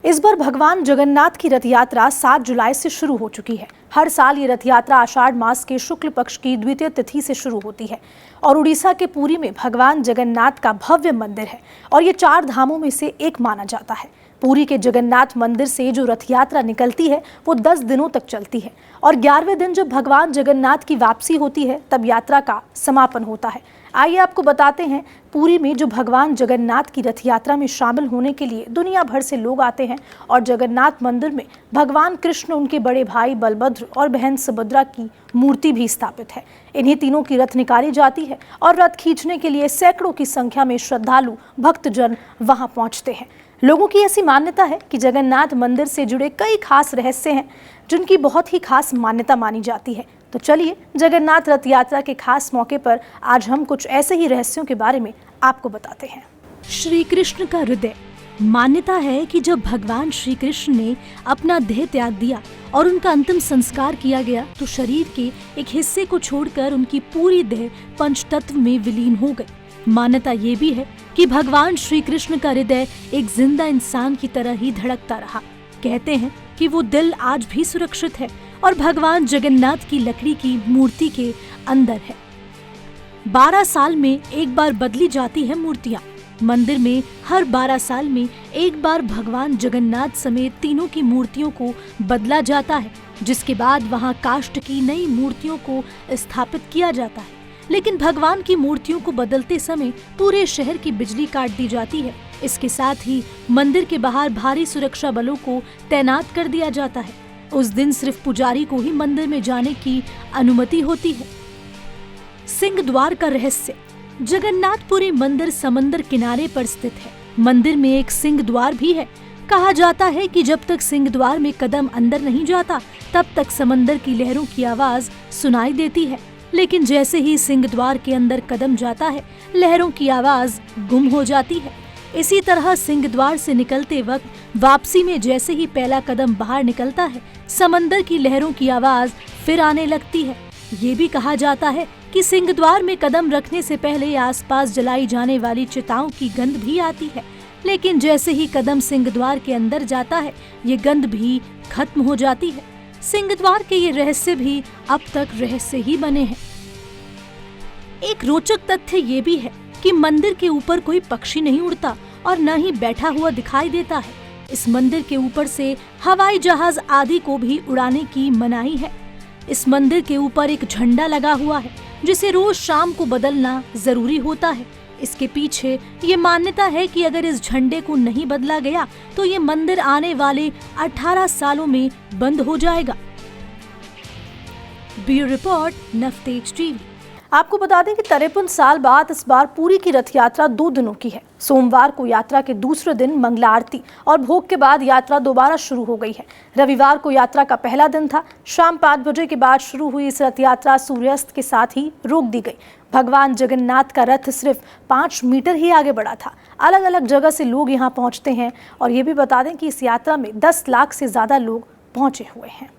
इस बार भगवान जगन्नाथ की रथ यात्रा 7 जुलाई से शुरू हो चुकी है। हर साल ये रथ यात्रा आषाढ़ मास के शुक्ल पक्ष की द्वितीय तिथि से शुरू होती है और उड़ीसा के पुरी में भगवान जगन्नाथ का भव्य मंदिर है और ये 4 धामों में से एक माना जाता है। पुरी के जगन्नाथ मंदिर से जो रथ यात्रा निकलती है वो 10 दिनों तक चलती है और 11वें दिन जब भगवान जगन्नाथ की वापसी होती है तब यात्रा का समापन होता है। आइए आपको बताते हैं पुरी में जो भगवान जगन्नाथ की रथ यात्रा में शामिल होने के लिए दुनिया भर से लोग आते हैं और जगन्नाथ मंदिर में भगवान कृष्ण, उनके बड़े भाई बलभद्र और बहन सुभद्रा की मूर्ति भी स्थापित है। इन्हीं तीनों की रथ निकाली जाती है और रथ खींचने के लिए सैकड़ों की संख्या में श्रद्धालु भक्तजन वहां पहुंचते हैं। लोगों की ऐसी मान्यता है कि जगन्नाथ मंदिर से जुड़े कई खास रहस्य हैं जिनकी बहुत ही खास मान्यता मानी जाती है। तो चलिए जगन्नाथ रथ यात्रा के खास मौके पर आज हम कुछ ऐसे ही रहस्यों के बारे में आपको बताते हैं। श्री कृष्ण का हृदय। मान्यता है कि जब भगवान श्री कृष्ण ने अपना देह त्याग दिया और उनका अंतिम संस्कार किया गया तो शरीर के एक हिस्से को छोड़कर उनकी पूरी देह पंचतत्व में विलीन हो गई। मान्यता ये भी है कि भगवान श्री कृष्ण का हृदय एक जिंदा इंसान की तरह ही धड़कता रहा। कहते हैं कि वो दिल आज भी सुरक्षित है और भगवान जगन्नाथ की लकड़ी की मूर्ति के अंदर है। 12 साल में एक बार बदली जाती है मूर्तियां। मंदिर में हर 12 साल में एक बार भगवान जगन्नाथ समेत तीनों की मूर्तियों को बदला जाता है, जिसके बाद वहां काष्ठ की नई मूर्तियों को स्थापित किया जाता है। लेकिन भगवान की मूर्तियों को बदलते समय पूरे शहर की बिजली काट दी जाती है। इसके साथ ही मंदिर के बाहर भारी सुरक्षा बलों को तैनात कर दिया जाता है। उस दिन सिर्फ पुजारी को ही मंदिर में जाने की अनुमति होती है। सिंह द्वार का रहस्य। जगन्नाथपुरी मंदिर समंदर किनारे पर स्थित है। मंदिर में एक सिंह द्वार भी है। कहा जाता है कि जब तक सिंह द्वार में कदम अंदर नहीं जाता तब तक समंदर की लहरों की आवाज सुनाई देती है, लेकिन जैसे ही सिंह द्वार के अंदर कदम जाता है लहरों की आवाज गुम हो जाती है। इसी तरह सिंह द्वार से निकलते वक्त वापसी में जैसे ही पहला कदम बाहर निकलता है समंदर की लहरों की आवाज फिर आने लगती है। ये भी कहा जाता है कि सिंह द्वार में कदम रखने से पहले आसपास जलाई जाने वाली चिताओं की गंध भी आती है, लेकिन जैसे ही कदम सिंह द्वार के अंदर जाता है ये गंध भी खत्म हो जाती है। सिंह द्वार के ये रहस्य भी अब तक रहस्य ही बने हैं। एक रोचक तथ्य ये भी है कि मंदिर के ऊपर कोई पक्षी नहीं उड़ता और न ही बैठा हुआ दिखाई देता है। इस मंदिर के ऊपर से हवाई जहाज आदि को भी उड़ाने की मनाही है। इस मंदिर के ऊपर एक झंडा लगा हुआ है जिसे रोज शाम को बदलना जरूरी होता है। इसके पीछे ये मान्यता है कि अगर इस झंडे को नहीं बदला गया तो ये मंदिर आने वाले 18 सालों में बंद हो जाएगा। Bureau report, Navtej TV. आपको बता दें कि 53 साल बाद इस बार पुरी की रथ यात्रा 2 दिनों की है। सोमवार को यात्रा के दूसरे दिन मंगला आरती और भोग के बाद यात्रा दोबारा शुरू हो गई है। रविवार को यात्रा का पहला दिन था। शाम 5 बजे के बाद शुरू हुई इस रथ यात्रा सूर्यास्त के साथ ही रोक दी गई। भगवान जगन्नाथ का रथ सिर्फ 5 मीटर ही आगे बढ़ा था। अलग अलग जगह से लोग यहाँ पहुँचते हैं और ये भी बता दें कि इस यात्रा में 10 लाख से ज्यादा लोग पहुँचे हुए हैं।